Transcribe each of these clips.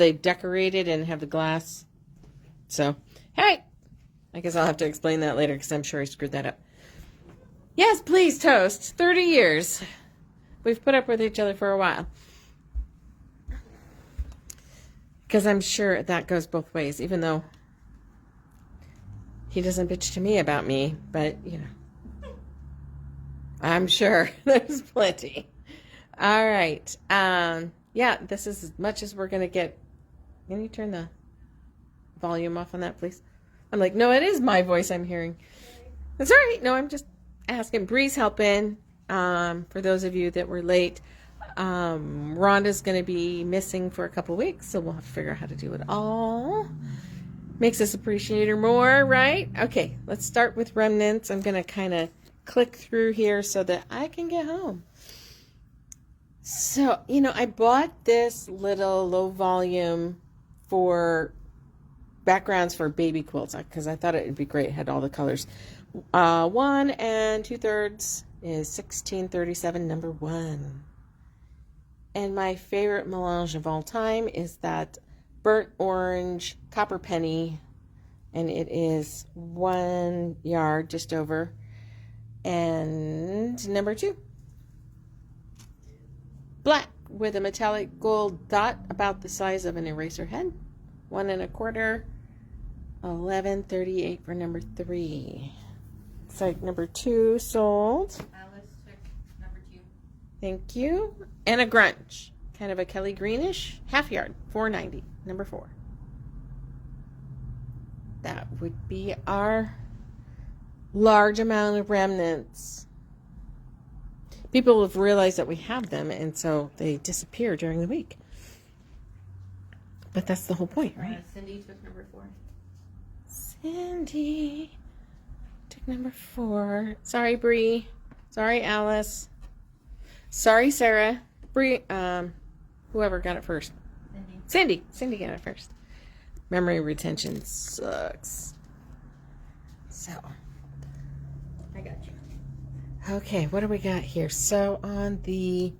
they decorated and have the glass. So, hey, I guess I'll have to explain that later because I'm sure I screwed that up. Yes, please, toast. 30 years. We've put up with each other for a while. Because I'm sure that goes both ways, even though he doesn't bitch to me about me, but, you know, I'm sure there's plenty. All right. Yeah, this is as much as we're going to get. Can you turn the volume off on that, please? I'm like, no, it is my voice I'm hearing. That's all right. No, I'm just asking. Bree's helping. For those of you that were late, Rhonda's going to be missing for a couple weeks, so we'll have to figure out how to do it all. Makes us appreciate her more, right? Okay, let's start with remnants. I'm going to kind of click through here so that I can get home. So, you know, I bought this little low volume for backgrounds for baby quilts because I thought it would be great. It had all the colors. 1 2/3 is 1637 number 1. And my favorite melange of all time is that burnt orange copper penny, and it is 1 yard just over. And number 2, black with a metallic gold dot about the size of an eraser head, 1 1/4, 11.38 for number 3. Looks like number 2 sold. Alice took number 2. Thank you. And a grunge, kind of a Kelly greenish, half yard, 4.90, number 4. That would be our large amount of remnants. People have realized that we have them, and so they disappear during the week. But that's the whole point, right? Cindy took number 4. Cindy took number 4. Sorry, Bree. Sorry, Alice. Sorry, Sarah. Bree, whoever got it first. Cindy got it first. Memory retention sucks. So, I got you. okay, what do we got here? So on the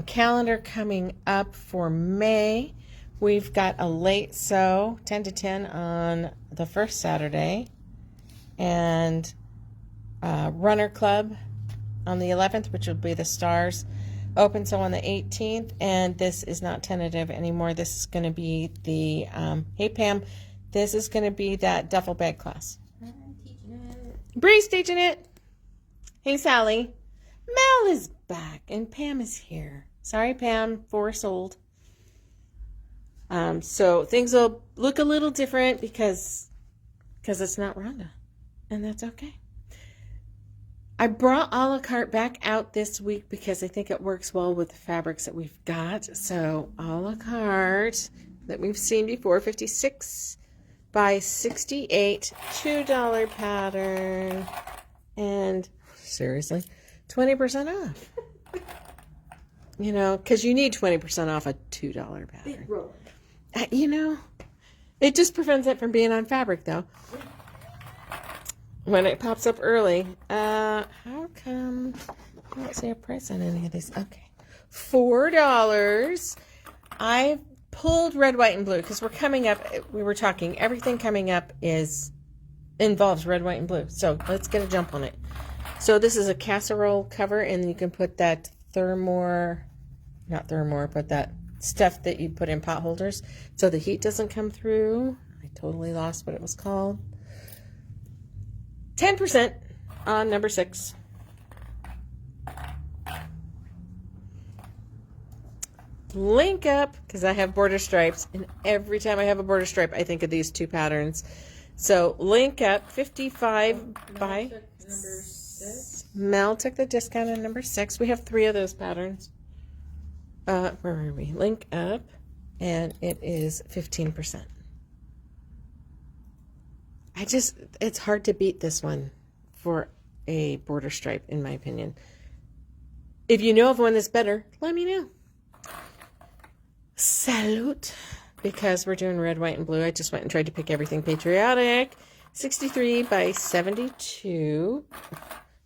calendar coming up for May, we've got a late sew, 10 to 10 on the first Saturday, and Runner Club on the 11th, which will be the stars. Open sew on the 18th, and this is not tentative anymore. This is going to be the, hey Pam, this is going to be that duffel bag class. I'm teaching it. Bree's teaching it. Hey Sally. Mel is back, and Pam is here. Sorry Pam, 4 sold. So things will look a little different because it's not Rhonda, and that's okay. I brought a la carte back out this week because I think it works well with the fabrics that we've got. So a la carte that we've seen before, 56 by 68, $2 pattern, and seriously, 20% off. You know, because you need 20% off a $2 pattern. You know, it just prevents it from being on fabric, though. When it pops up early. How come I don't see a price on any of these? Okay. $4. I pulled red, white, and blue because we're coming up. We were talking. Everything coming up involves red, white, and blue. So let's get a jump on it. So this is a casserole cover, and you can put that not thermore, but that stuff that you put in pot holders so the heat doesn't come through. I totally lost what it was called. 10% on number 6. Link up, because I have border stripes, and every time I have a border stripe, I think of these 2 patterns. So link up, 55 by... Number 6. Mel took the discount on number 6. We have 3 of those patterns. Where are we? Link up, and it is 15%. It's hard to beat this one for a border stripe, in my opinion. If you know of one that's better, let me know. Salute. Because we're doing red, white, and blue, I just went and tried to pick everything patriotic. 63 by 72.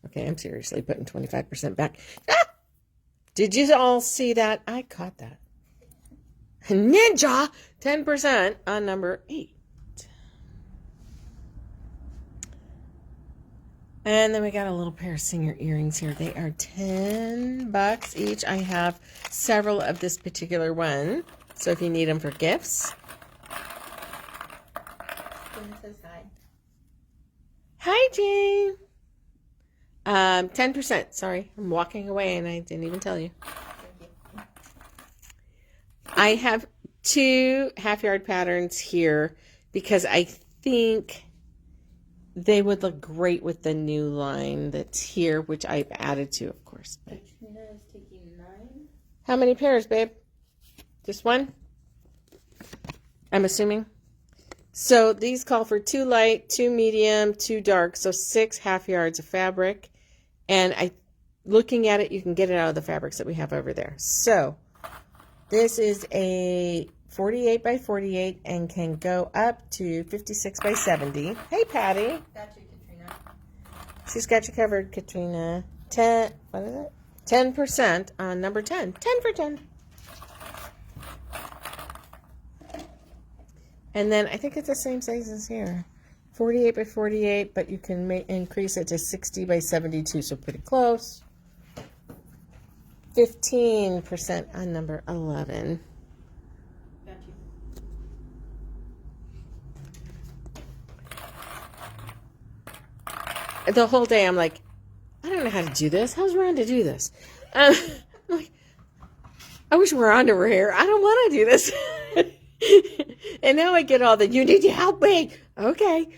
Okay, I'm seriously putting 25% back. Ah! Did you all see that? I caught that. Ninja, 10% on number 8. And then we got a little pair of senior earrings here. They are $10 each. I have several of this particular one. So if you need them for gifts. Jane says hi. Hi, Jane. 10%. Sorry, I'm walking away and I didn't even tell you. Thank you. I have 2 half-yard patterns here because I think they would look great with the new line that's here, which I've added to, of course. But Katrina is taking 9. how many pairs, babe? Just one? I'm assuming. So these call for 2 light, 2 medium, 2 dark, so 6 half yards of fabric. And looking at it, you can get it out of the fabrics that we have over there. So this is a 48 by 48 and can go up to 56 by 70. Hey, Patty. Got you, Katrina. She's got you covered, Katrina. 10, what is it? 10% on number 10. 10 for 10. And then I think it's the same size as here. 48 by 48, but you can increase it to 60 by 72, so pretty close. 15% on number 11. Got you. The whole day I'm like, I don't know how to do this. How's Rhonda do this? I'm like, I wish Rhonda were here. I don't want to do this. And now I get all the, you need to help me. Okay.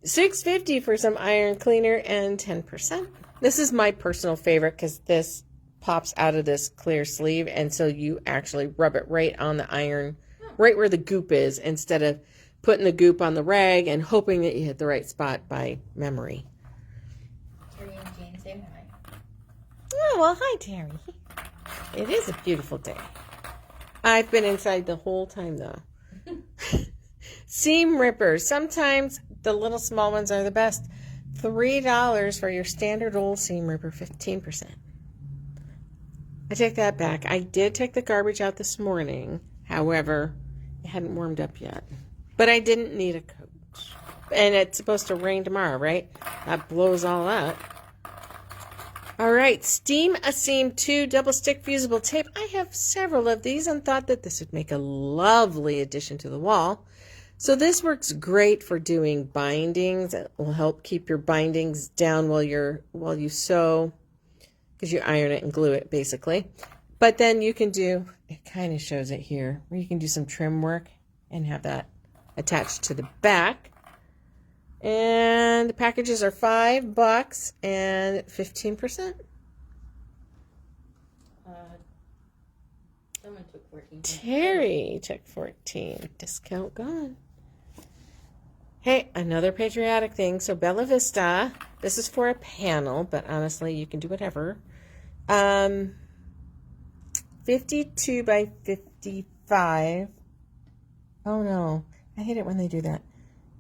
$6.50 for some iron cleaner and 10%. This is my personal favorite because this pops out of this clear sleeve. And so you actually rub it right on the iron, right where the goop is, instead of putting the goop on the rag and hoping that you hit the right spot by memory. Terry and Jane say hi. Oh, well, hi, Terry. It is a beautiful day. I've been inside the whole time, though. Seam rippers. Sometimes the little small ones are the best. $3 for your standard old seam ripper, 15%. I take that back. I did take the garbage out this morning. However, it hadn't warmed up yet. But I didn't need a coat. And it's supposed to rain tomorrow, right? That blows all up. All right, Steam a Seam 2 double stick fusible tape. I have several of these and thought that this would make a lovely addition to the wall. So this works great for doing bindings. It will help keep your bindings down while you sew, because you iron it and glue it basically. But then you can do, it kind of shows it here, where you can do some trim work and have that attached to the back. And the packages are $5 and 15%. Someone took 14. Terry took 14. Discount gone. Hey, another patriotic thing. So Bella Vista. This is for a panel, but honestly, you can do whatever. 52 by 55. Oh no, I hate it when they do that.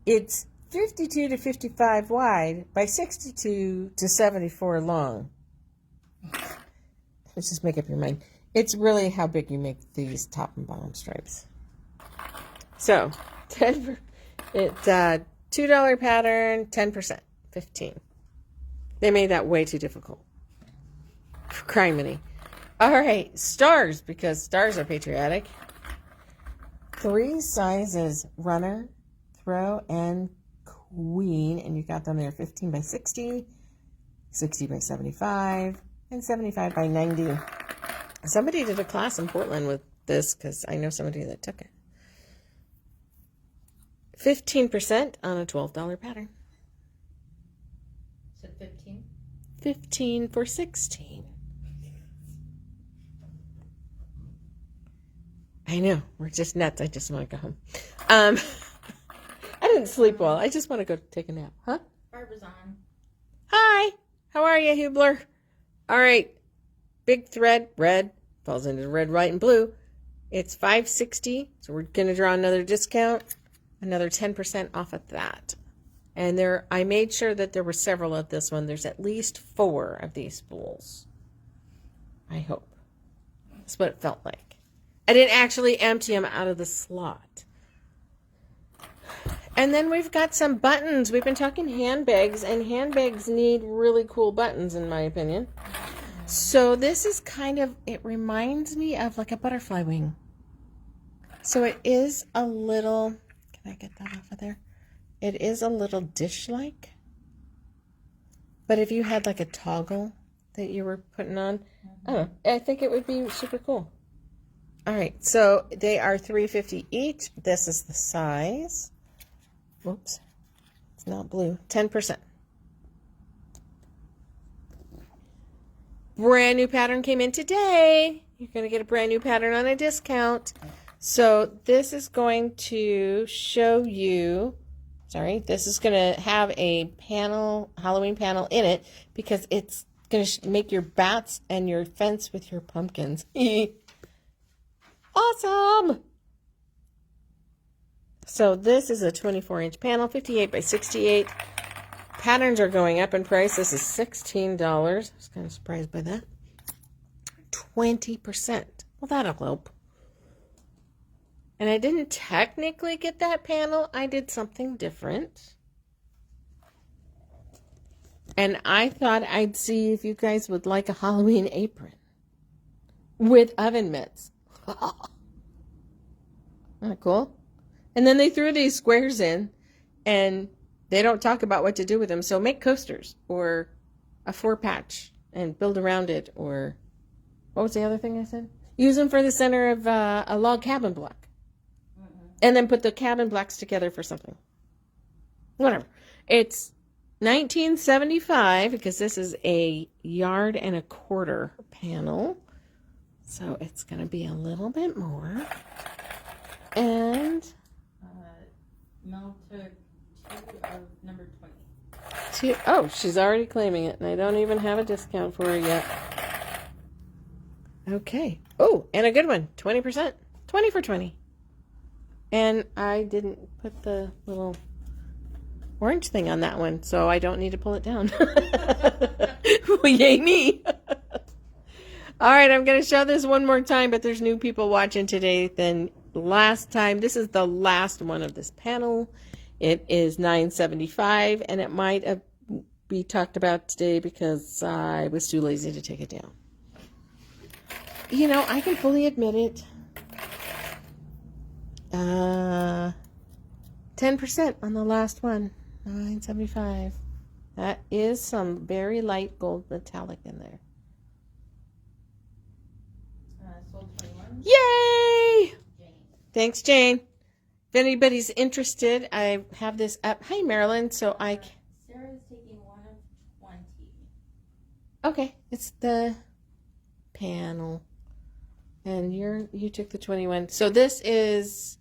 It's 52 to 55 wide by 62 to 74 long. Let's just make up your mind. It's really how big you make these top and bottom stripes. So, it's a $2 pattern, 10%, 15. They made that way too difficult. Criminy. All right, stars, because stars are patriotic. 3 sizes, runner, throw, and queen, and you got them there 15 by 60, 60 by 75, and 75 by 90. Somebody did a class in Portland with this because I know somebody that took it. 15% on a $12 pattern. Is it 15? 15 for 16. I know, we're just nuts. I just want to go home. I didn't sleep well. I just want to go take a nap. Huh? Barbara's on. Hi. How are you, Hubler? All right. Big thread, red, falls into red, white, and blue. It's $5.60, so we're going to draw another discount, another 10% off of that. And I made sure that there were several of this one. There's at least 4 of these spools. I hope. That's what it felt like. I didn't actually empty them out of the slot. And then we've got some buttons. We've been talking handbags, and handbags need really cool buttons, in my opinion. So this is kind of, it reminds me of like a butterfly wing. So it is a little, can I get that off of there? It is a little dish-like. But if you had like a toggle that you were putting on, I don't know, I think it would be super cool. All right, so they are $3.50 each. This is the size. Whoops, it's not blue. 10%. Brand new pattern came in today. You're going to get a brand new pattern on a discount. So this is going to show you, this is going to have a panel, Halloween panel in it, because it's going to make your bats and your fence with your pumpkins. Awesome! So this is a 24-inch panel, 58 by 68. Patterns are going up in price. This is $16. I was kind of surprised by that. 20%. Well, that'll help. And I didn't technically get that panel. I did something different. And I thought I'd see if you guys would like a Halloween apron with oven mitts. Isn't that cool? And then they threw these squares in, and they don't talk about what to do with them. So make coasters or a 4-patch and build around it. Or what was the other thing I said? Use them for the center of a log cabin block. And then put the cabin blocks together for something. Whatever. It's $19.75 because this is a 1.25 yard panel. So it's going to be a little bit more. And Mel took 2 of number 20. Oh, she's already claiming it, and I don't even have a discount for her yet. Okay. Oh, and a good one. 20%. 20 for 20. And I didn't put the little orange thing on that one, so I don't need to pull it down. Yay me. All right, I'm going to show this one more time, but there's new people watching today than last time. This is the last one of this panel. It is $9.75, and it might be talked about today because I was too lazy to take it down. You know, I can fully admit it. 10% on the last one. $9.75. That is some very light gold metallic in there. Sold 21. Yay! Jane. Thanks, Jane. If anybody's interested, I have this up. Hi, Marilyn. So Sarah's taking 1 of 20. Okay, it's the panel, and you took the 21. So this is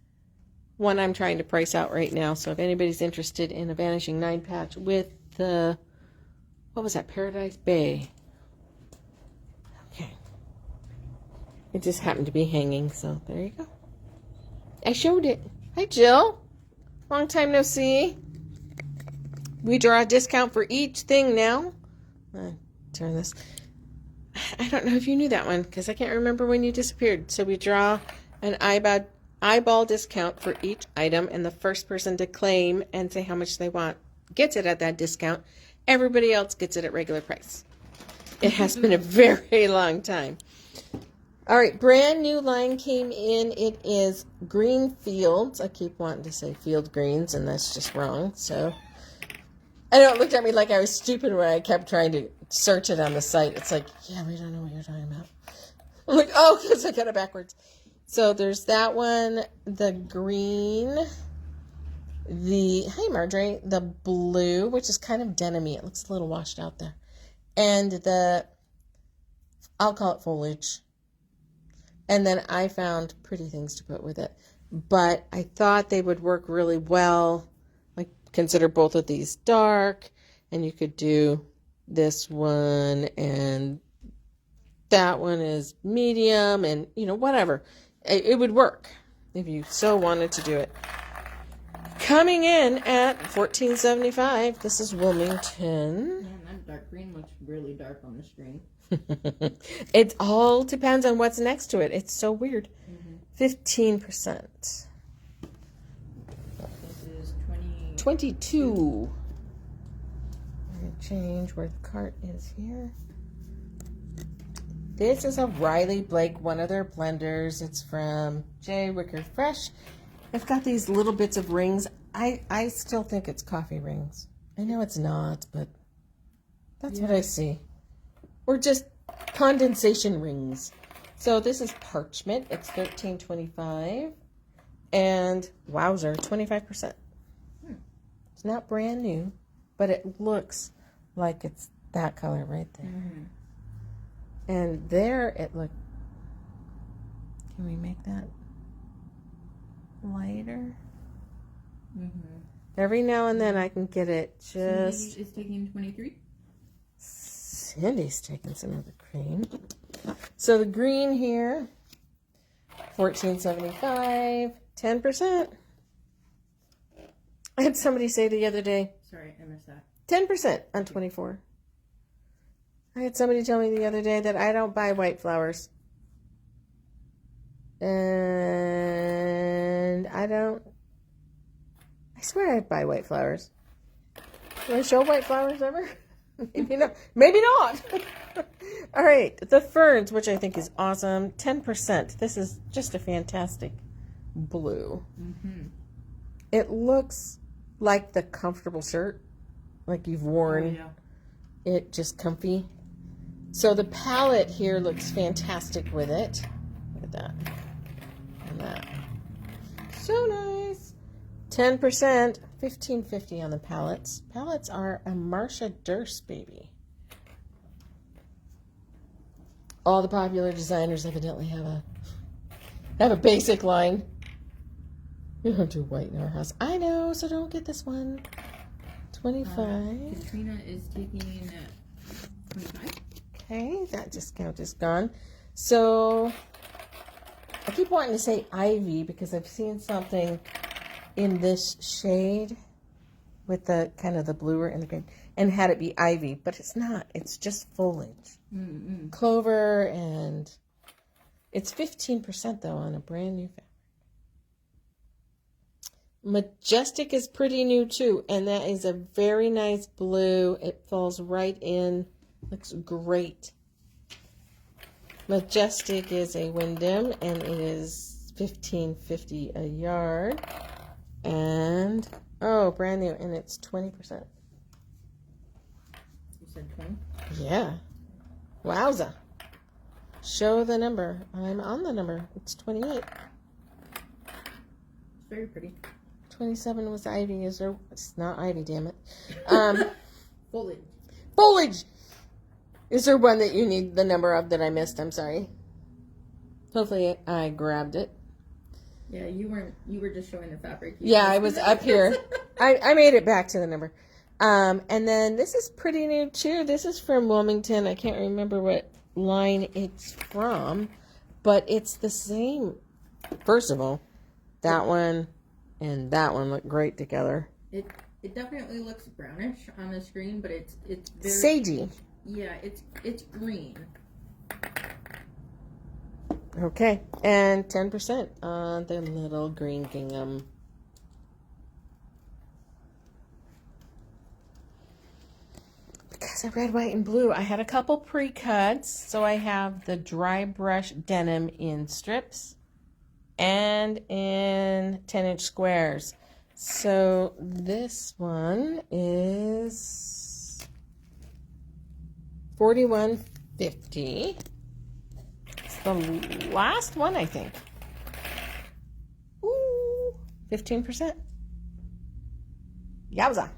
one I'm trying to price out right now. So if anybody's interested in a Vanishing 9 patch with the, what was that, Paradise Bay? Okay. It just happened to be hanging, so there you go. I showed it. Hi, Jill. Long time no see. We draw a discount for each thing now. Turn this. I don't know if you knew that one because I can't remember when you disappeared. So we draw an eyeball discount for each item, and the first person to claim and say how much they want gets it at that discount. Everybody else gets it at regular price. It has been a very long time. All right, brand new line came in. It is Green Fields. I keep wanting to say Field Greens, and that's just wrong. So I know it looked at me like I was stupid when I kept trying to search it on the site. It's like, yeah, we don't know what you're talking about. I'm like, oh, because I got it backwards. So there's that one, the green, hi Marjorie, the blue, which is kind of denim-y. It looks a little washed out there. And I'll call it foliage. And then I found pretty things to put with it. But I thought they would work really well. Like, consider both of these dark. And you could do this one and that one is medium and, whatever. It would work if you so wanted to do it. Coming in at $14.75. This is Wilmington. Man, that dark green looks really dark on the screen. It all depends on what's next to it. It's so weird. Mm-hmm. 15%. This is 20. 22. I'm going to change where the cart is here. This is a Riley Blake, one of their blenders. It's from J. Wicker Fresh. I've got these little bits of rings. I still think it's coffee rings. I know it's not, but that's what I see. Or just condensation rings. So this is parchment. It's $13.25. And wowzer, 25%. It's not brand new, but it looks like it's that color right there. Mm-hmm. And there it looked. Can we make that lighter? Mm-hmm. Every now and then I can get it just. Cindy is taking 23. Cindy's taking some of the cream. So the green here, $14.75, 10%. I had somebody say the other day, Sorry, I missed that. 10% on 24. I had somebody tell me the other day that I don't buy white flowers. And I swear I'd buy white flowers. Do I show white flowers ever? Maybe not. Maybe not. All right. The ferns, which I think is awesome. 10%. This is just a fantastic blue. Mm-hmm. It looks like the comfortable shirt. Like you've worn it just comfy. So the palette here looks fantastic with it. Look at that. And that. So nice. 10%, $15.50 on the palettes. Palettes are a Marsha Durst baby. All the popular designers evidently have a basic line. You don't do white in our house. I know, so don't get this one. 25. Katrina is taking 25. Okay, that discount is gone. So I keep wanting to say ivy because I've seen something in this shade with the kind of the bluer and the green and had it be ivy, but it's not. It's just foliage. Mm-hmm. Clover, and it's 15% though on a brand new fabric. Majestic is pretty new too, and that is a very nice blue. It falls right in. Looks great. Majestic is a Wyndham, and it is $15.50 a yard. And, oh, brand new, and it's 20%. You said 20? Yeah. Wowza. Show the number. I'm on the number. It's 28. It's very pretty. 27 was ivy. Is there? It's not ivy, damn it. Foliage. Foliage! Is there one that you need the number of that I missed? I'm sorry. Hopefully I grabbed it. Yeah, you were just showing the fabric. Yeah, I was up here. I made it back to the number. And then this is pretty new too. This is from Wilmington. I can't remember what line it's from, but it's the same. First of all, that one and that one look great together. It definitely looks brownish on the screen, but it's very sagey. Yeah, it's green. Okay, and 10% on the little green gingham. Because I read white and blue, I had a couple pre-cuts. So I have the dry brush denim in strips and in 10-inch squares. So this one is $41.50. It's the last one, I think. Ooh, 15%. Yowza.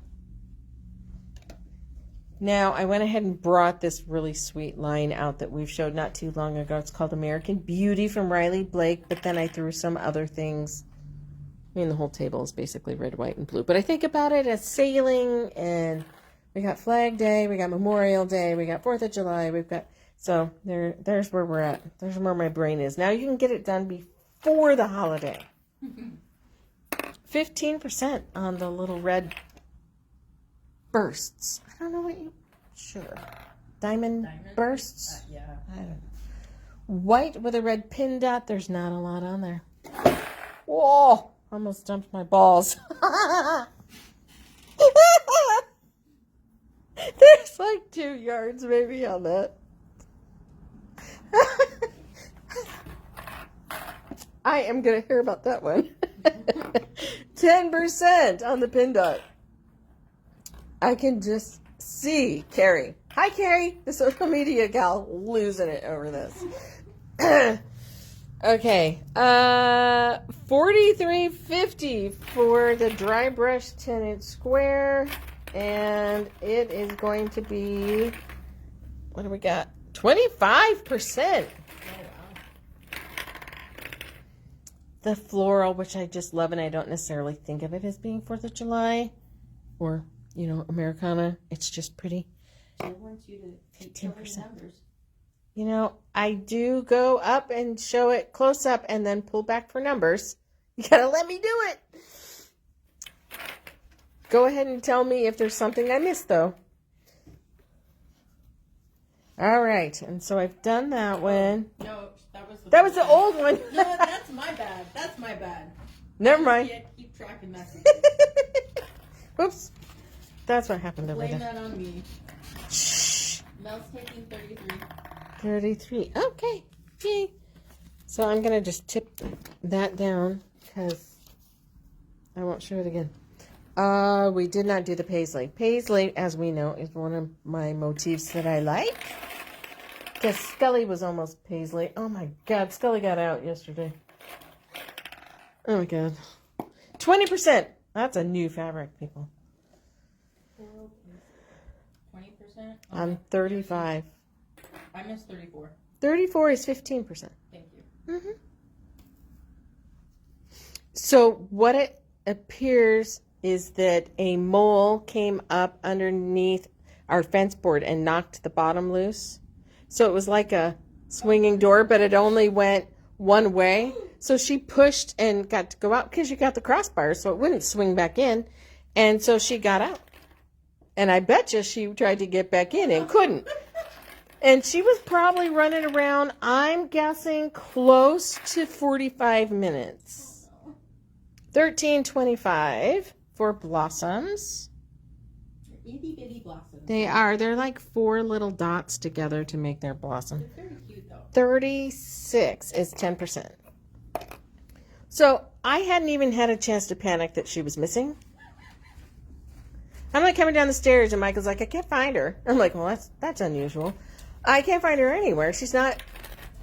Now, I went ahead and brought this really sweet line out that we've showed not too long ago. It's called American Beauty from Riley Blake, but then I threw some other things. I mean, the whole table is basically red, white, and blue. But I think about it as sailing, and we got Flag Day, we got Memorial Day, we got 4th of July, we've got... So there's where we're at. There's where my brain is. Now you can get it done before the holiday. 15% on the little red bursts. I don't know what you... Sure. Diamond bursts? Yeah. I don't know. White with a red pin dot. There's not a lot on there. Whoa, almost dumped my balls. There's like 2 yards maybe on that. I am going to hear about that one. 10% on the pin dot. I can just see Carrie. Hi, Carrie, the social media gal, losing it over this. Okay, $43.50 for the dry brush 10-inch square, and it is going to be, what do we got? 25%. The floral, which I just love, and I don't necessarily think of it as being 4th of July or, you know, Americana. It's just pretty. I want you to 18%. numbers. You know, I do go up and show it close up and then pull back for numbers. You gotta let me do it. Go ahead and tell me if there's something I missed, though. All right, and so I've done that one. No, That was the old one. No, that's my bad. That's my bad. Never mind. Can't keep track of messages. Oops. That's what happened over Blame there. that on me. Shh. Mel's taking 33. 33. Okay. Yay. So I'm going to just tip that down because I won't show it again. We did not do the paisley. Paisley, as we know, is one of my motifs that I like. Because Scully was almost paisley. Oh my God, Scully got out yesterday. Oh my God. 20%. That's a new fabric, people. 20%? I'm 35. I missed 34. 34 is 15%. Thank you. Mm-hmm. So what it appears is that a mole came up underneath our fence board and knocked the bottom loose. So it was like a swinging door, but it only went one way. So she pushed and got to go out because you got the crossbar, so it wouldn't swing back in. And so she got out. And I bet you she tried to get back in and couldn't. And she was probably running around, I'm guessing, close to 45 minutes. $13.25 for blossoms. Itty bitty blossoms. They are. They're like 4 little dots together to make their blossom. They're very cute though. 36 is 10%. So I hadn't even had a chance to panic that she was missing. I'm like coming down the stairs and Michael's like, I can't find her. I'm like, well, that's unusual. I can't find her anywhere. She's not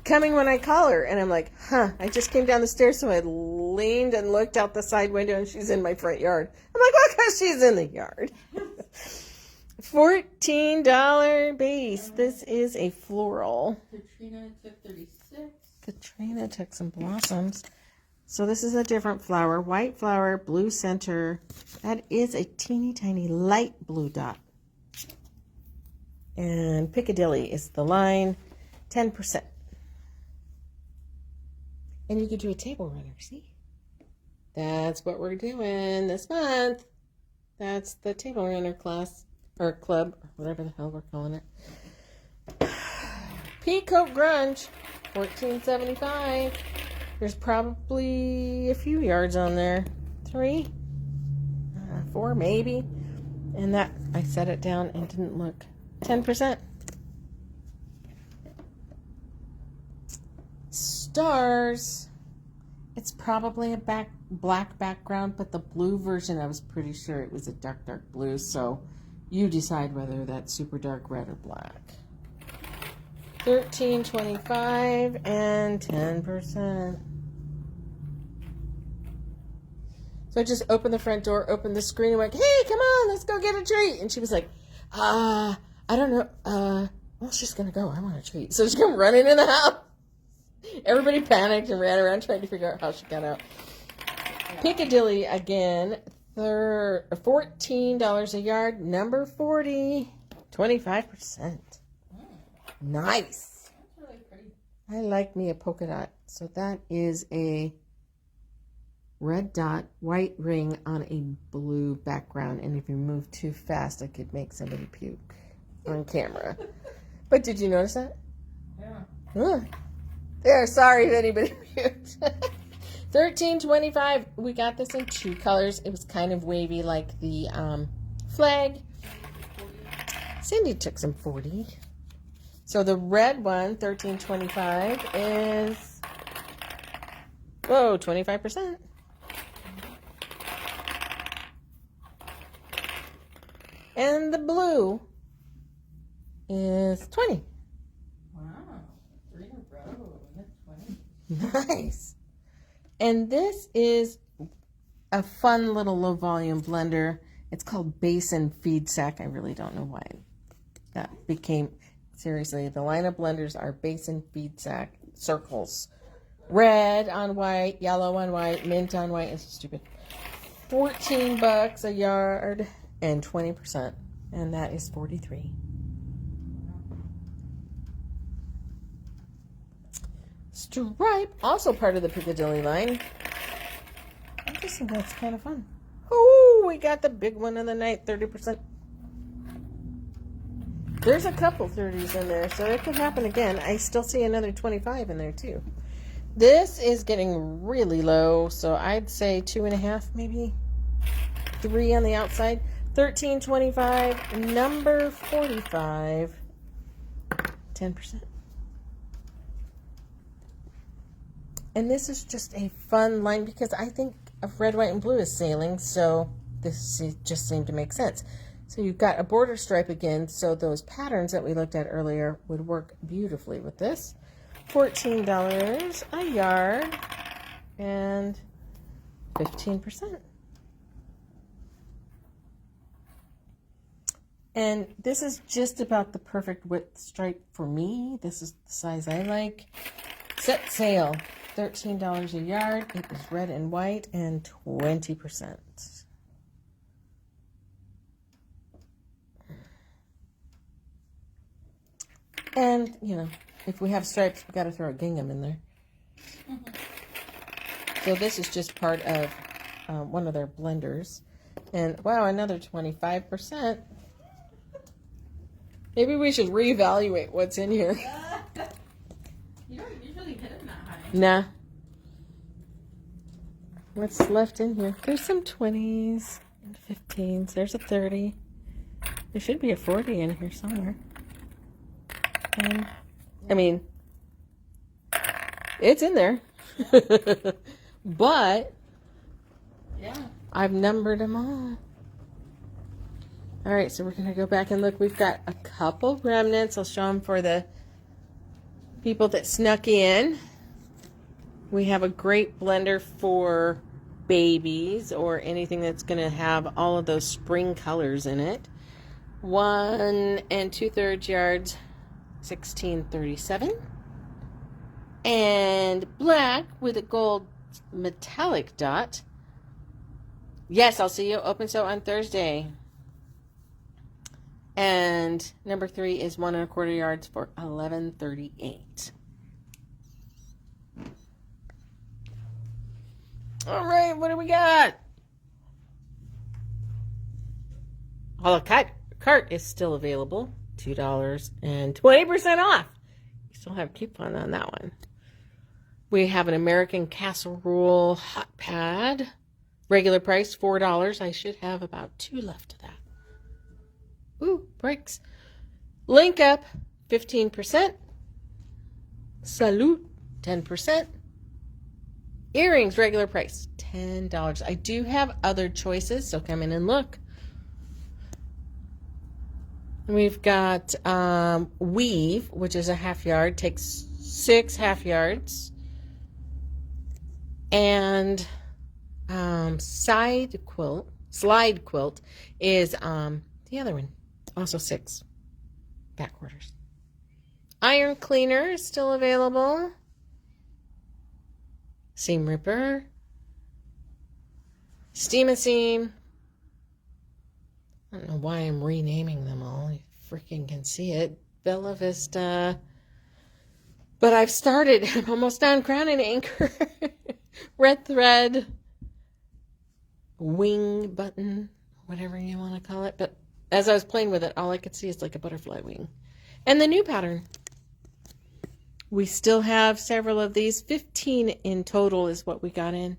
coming when I call her. And I'm like, I just came down the stairs, so I leaned and looked out the side window and she's in my front yard. I'm like, well, because she's in the yard. $14 base. This is a floral. Katrina took 36. Katrina took some blossoms. So this is a different flower. White flower, blue center. That is a teeny tiny light blue dot. And Piccadilly is the line. 10%. And you could do a table runner, see? That's what we're doing this month. That's the table runner class. Or club, or whatever the hell we're calling it. Peacoat Grunge, $14.75. There's probably a few yards on there. 3, 4 maybe. And that, I set it down and didn't look. 10%. Stars. It's probably a black background, but the blue version, I was pretty sure it was a dark blue, so you decide whether that's super dark red or black. $13.25 and 10%. So I just opened the front door, opened the screen, and went, hey, come on, let's go get a treat. And she was like, I don't know. Well, she's going to go. I want a treat. So she came running in the house. Everybody panicked and ran around trying to figure out how she got out. Piccadilly, again, $14 a yard, number 40, 25%. Nice. That's really pretty. I like me a polka dot. So that is a red dot, white ring on a blue background. And if you move too fast, it could make somebody puke on camera. But did you notice that? Yeah. There, sorry if anybody puked. $13.25. We got this in 2 colors. It was kind of wavy like the flag. Cindy took some 40. So the red one, $13.25, is, whoa, 25%. And the blue is 20. Wow. 3 in a row. That's 20. Nice. And this is a fun little low volume blender. It's called Basin Feed Sack. I really don't know why that became, seriously, the line of blenders are Basin Feed Sack circles. Red on white, yellow on white, mint on white. It's stupid. $14 a yard and 20%. And that is 43. Stripe, also part of the Piccadilly line. I just think that's kind of fun. Oh, we got the big one of the night, 30%. There's a couple 30s in there, so it could happen again. I still see another 25 in there, too. This is getting really low, so I'd say 2.5, maybe 3 on the outside. $13.25, number 45, 10%. And this is just a fun line because I think of red, white, and blue is sailing, so this just seemed to make sense. So you've got a border stripe again, so those patterns that we looked at earlier would work beautifully with this. $14 a yard and 15%. And this is just about the perfect width stripe for me. This is the size I like. Set sale. $13 a yard. It is red and white and 20%. And, you know, if we have stripes, we got to throw a gingham in there. So this is just part of one of their blenders. And, wow, another 25%. Maybe we should reevaluate what's in here. You don't usually hit them that high. Nah. What's left in here? There's some 20s and 15s. There's a 30. There should be a 40 in here somewhere. And, I mean, it's in there. But Yeah. I've numbered them all. All right, so we're going to go back and look. We've got a couple remnants. I'll show them for the people that snuck in. We have a great blender for babies or anything that's going to have all of those spring colors in it. 1 2/3 yards, $16.37. And black with a gold metallic dot. Yes, I'll see you open so on Thursday. And number 3 is 1 1/4 yards for $11.38. All right, what do we got? A la carte is still available, $2 and 20% off. You still have a coupon on that one. We have an American casserole hot pad, regular price $4. I should have about 2 left of that. Ooh, breaks. Link up, 15%. Salute, 10%. Earrings, regular price, $10. I do have other choices, so come in and look. We've got weave, which is a half yard, takes 6 half yards. And slide quilt is the other one, also 6 back quarters. Iron cleaner is still available. Seam ripper, steam a seam. I don't know why I'm renaming them all. You freaking can see it. Bella Vista. But I've started. I'm almost done. Crown and anchor. Red thread. Wing button. Whatever you want to call it. But as I was playing with it, all I could see is like a butterfly wing. And the new pattern. we still have several of these. 15 in total is what we got in.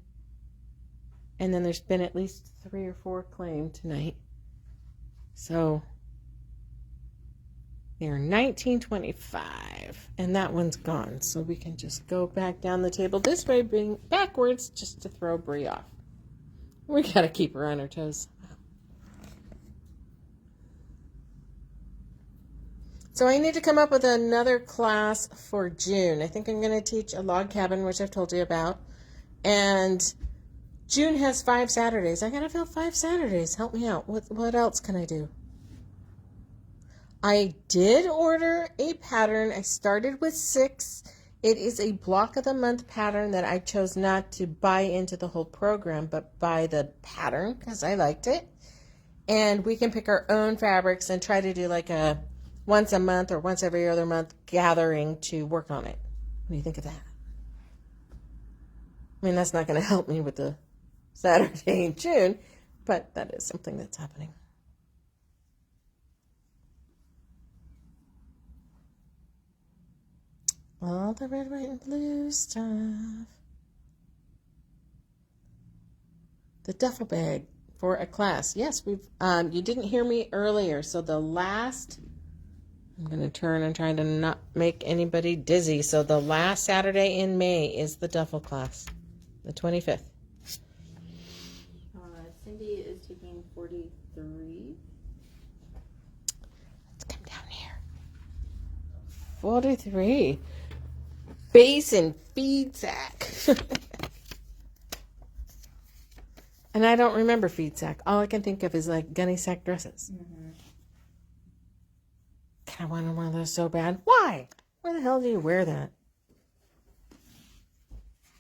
And then there's been at least 3 or 4 claimed tonight. So they're $19.25, and that one's gone. So we can just go back down the table this way, bring backwards, just to throw Brie off. We gotta keep her on her toes. So I need to come up with another class for June. I think I'm going to teach a log cabin, which I've told you about. And June has 5 Saturdays. I got to fill 5 Saturdays. Help me out. What else can I do? I did order a pattern. I started with 6. It is a block of the month pattern that I chose not to buy into the whole program, but buy the pattern because I liked it. And we can pick our own fabrics and try to do like a once a month or once every other month gathering to work on it. What do you think of that? I mean, that's not going to help me with the Saturday in June, but that is something that's happening. All the red, white, and blue stuff. The duffel bag for a class. Yes, we've. You didn't hear me earlier, so the last. I'm going to turn and try to not make anybody dizzy. So the last Saturday in May is the duffel class, the 25th. Cindy is taking 43. Let's come down here. 43. Base and feed sack. And I don't remember feed sack. All I can think of is like gunny sack dresses. Mm-hmm. I wanted one of those so bad. Why? Where the hell do you wear that?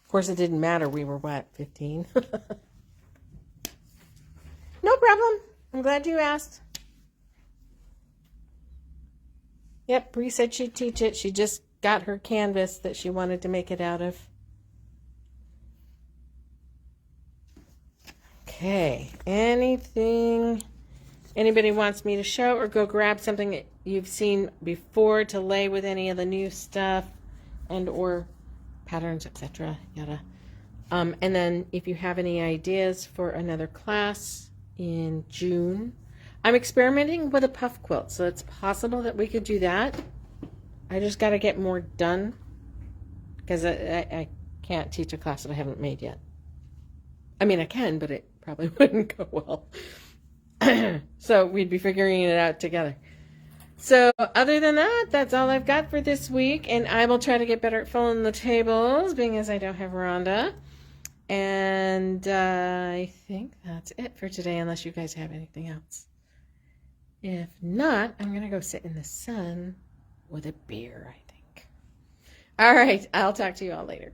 Of course, it didn't matter. We were, what, 15? No problem. I'm glad you asked. Yep, Bree said she'd teach it. She just got her canvas that she wanted to make it out of. Okay. Anything anybody wants me to show, or go grab something that you've seen before to lay with any of the new stuff and or patterns, etc. Yada. And then if you have any ideas for another class in June, I'm experimenting with a puff quilt, so it's possible that we could do that. I just got to get more done because I can't teach a class that I haven't made yet. I mean, I can, but it probably wouldn't go well. So we'd be figuring it out together. So other than that, that's all I've got for this week. And I will try to get better at filling the tables, being as I don't have Rhonda. And I think that's it for today, unless you guys have anything else. If not, I'm going to go sit in the sun with a beer, I think. All right. I'll talk to you all later.